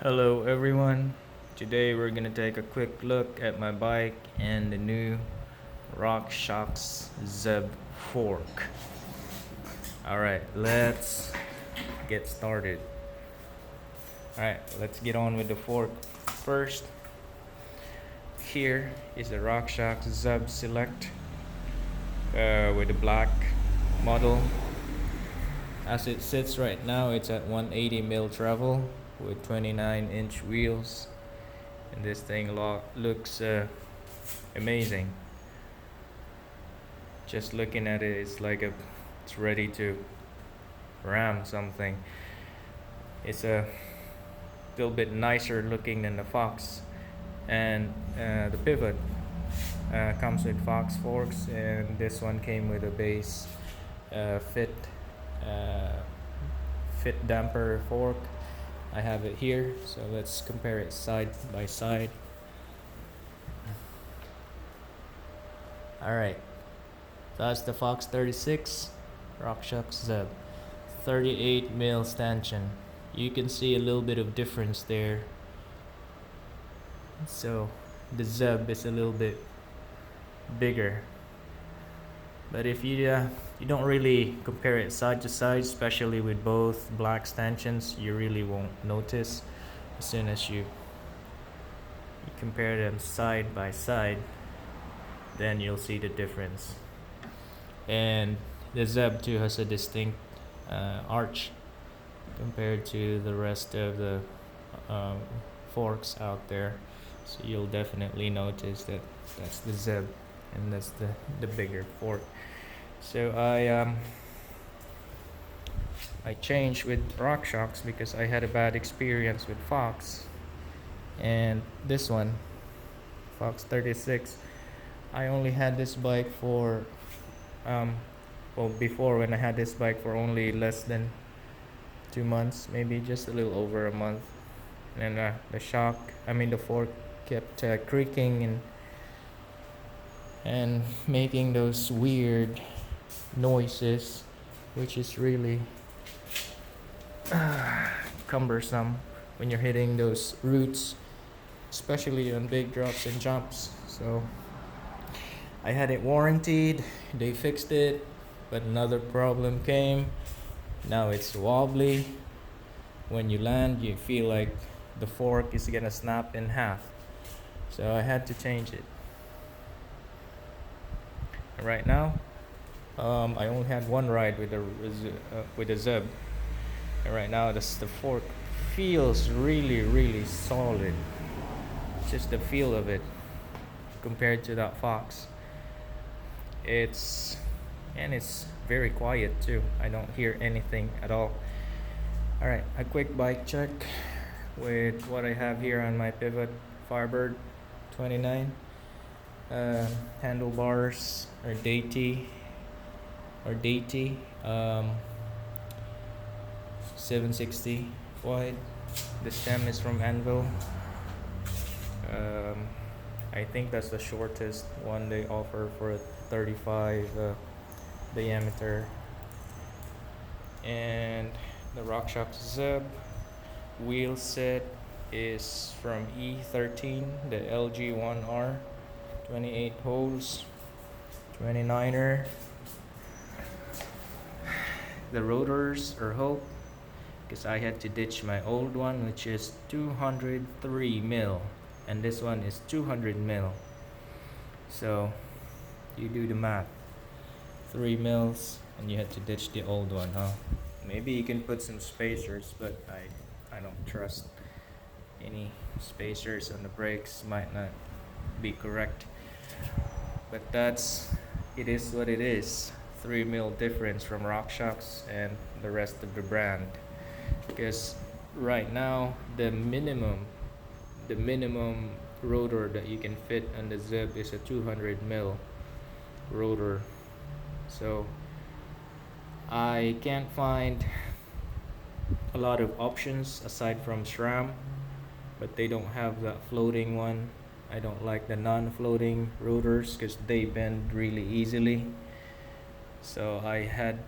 Hello everyone. Today we're gonna take a quick look at my bike and the new Rockshox ZEB fork. Alright, let's get started. Alright, let's get on with the fork. First, here is the Rockshox ZEB Select with the black model. As it sits right now, it's at 180mm travel with 29-inch wheels, and this thing looks amazing. Just looking at it, it's ready to ram something. It's a little bit nicer looking than the Fox, and the pivot comes with Fox forks, and this one came with a base fit damper fork. I have it here, so let's compare it side by side. Alright, so that's the Fox 36 Rockshox ZEB 38mm stanchion. You can see a little bit of difference there. So the ZEB is a little bit bigger, but if you don't really compare it side to side, especially with both black stanchions, you really won't notice. As soon as you compare them side by side, then you'll see the difference. And the ZEB too has a distinct arch compared to the rest of the forks out there, so you'll definitely notice that that's the ZEB and that's the bigger fork. So I changed with Rockshox because I had a bad experience with Fox, and this one, Fox 36, I only had this bike for before, when I had this bike for only less than 2 months, maybe just a little over a month, and the fork kept creaking and making those weird noises, which is really cumbersome when you're hitting those roots, especially on big drops and jumps. So I had it warranted, they fixed it, but another problem came. Now it's wobbly. When you land, you feel like the fork is gonna snap in half, so I had to change it. Right now, I only had one ride with the ZEB, and right now the fork feels really solid. Just the feel of it compared to that Fox. It's very quiet too. I don't hear anything at all. Alright, a quick bike check with what I have here on my pivot. FIREBIRD 29. Handlebars are dainty 760 wide. The stem is from Anvil. I think that's the shortest one they offer for a 35 diameter. And the Rockshox ZEB wheel set is from E13, the LG1R, 28 holes, 29er. The Rotors are Hope, because I had to ditch my old one, which is 203mm, and this one is 200mm. So you do the math, 3 mils, and you had to ditch the old one, huh? Maybe you can put some spacers, but I don't trust any spacers on the brakes. Might not be correct, but it is what it is. 3mm difference from Rockshox and the rest of the brand, because right now the minimum rotor that you can fit on the ZEB is a 200mm rotor. So I can't find a lot of options aside from SRAM, but they don't have that floating one. I don't like the non-floating rotors because they bend really easily. So I had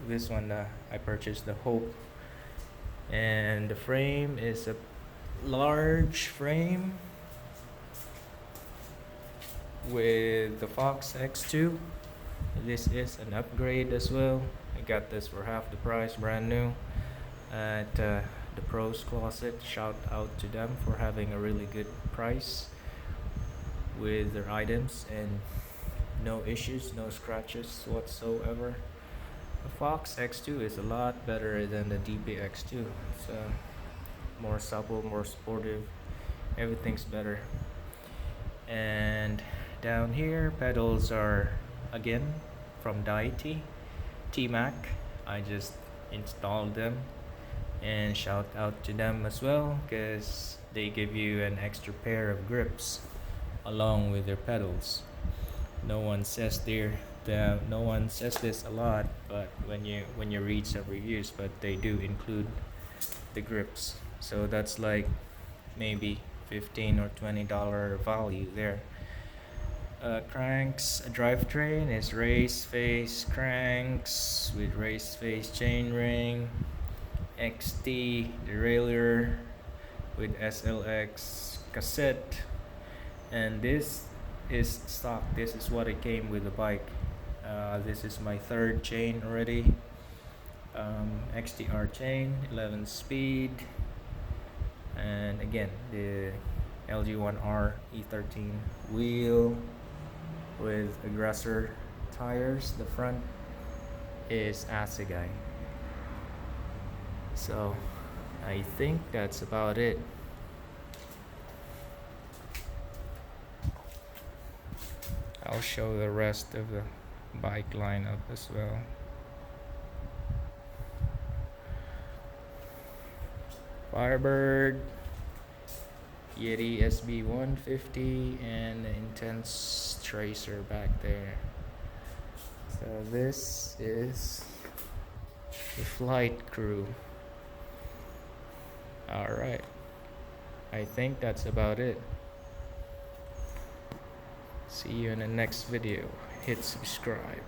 this one. I purchased the Hope And the frame is a large frame with the Fox X2. This is an upgrade as well. I got this for half the price, brand new at the Pros Closet. Shout out to them for having a really good price with their items and no issues, no scratches whatsoever. The Fox X2 is a lot better than the DPX2. It's more supple, more sportive, everything's better. And down here, pedals are again from Daiti T-Mac. I just installed them, and shout out to them as well because they give you an extra pair of grips along with their pedals. No one says this a lot, but when you read some reviews, but they do include the grips, so that's like maybe $15 or $20 value there. Cranks, drivetrain is race face cranks with race face chainring, XT derailleur with SLX cassette, and this is stock. This is what it came with the bike. This is my third chain already. XTR chain, 11 speed, and again the LG1R E13 wheel with aggressor tires. The front is Assegai. So I think that's about it. I'll show the rest of the bike lineup as well. Firebird, Yeti SB150, and the Intense Tracer back there. So this is the flight crew. Alright, I think that's about it. See you in the next video. Hit subscribe.